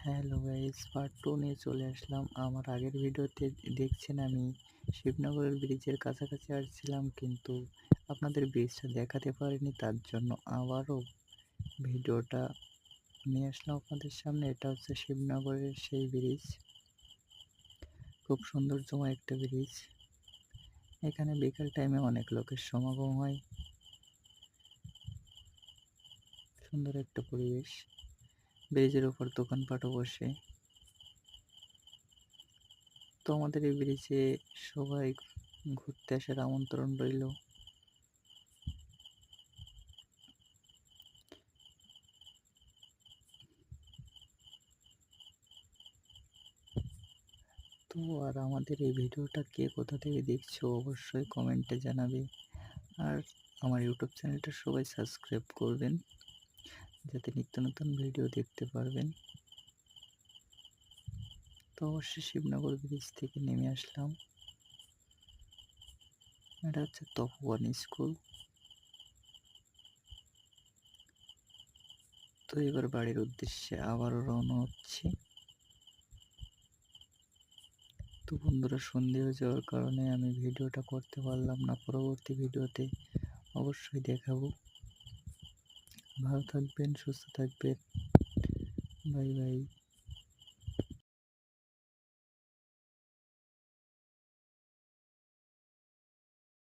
Hello guys, part 2 নিয়ে চলে আসলাম। আমার আগের ভিডিওতে দেখছেন আমি শিবনগরের ব্রিজের কাছাকাছি আসছিলাম, কিন্তু আপনাদের ব্রিজটা দেখাতে পারিনি। তার জন্য আবারও ভিডিওটা নিয়ে আসলাম আপনাদের সামনে। এটা হচ্ছে শিবনগরের সেই ব্রিজ, খুব সৌন্দর্যময় একটা ব্রিজ। এখানে বিকাল টাইমে অনেক লোকের সমাগম হয়, সুন্দর একটা পরিবেশ। ব্রিজের উপর দোকানপাটও বসে। তো আমাদের এই ব্রিজে সবাই ঘুরতে আসার আমন্ত্রণ রইল। তো আর আমাদের এই ভিডিওটা কে কোথা থেকে দেখছো অবশ্যই কমেন্টে জানাবে। আর আমার ইউটিউব চ্যানেলটা সবাই সাবস্ক্রাইব করবেন, যাতে নিত্য নতুন ভিডিও দেখতে পারবেন। তো অবশ্যই শিবনগর ব্রিজ থেকে নেমে আসলাম। এটা হচ্ছে তপোবন স্কুল। তো এবার বাড়ির উদ্দেশ্যে আবারও রওনা হচ্ছি। তো বন্ধুরা, সন্ধে হয়ে যাওয়ার কারণে আমি ভিডিওটা করতে পারলাম না। পরবর্তী ভিডিওতে অবশ্যই দেখাবো। ভালো থাকবেন, সুস্থ থাকবেন। Bye bye.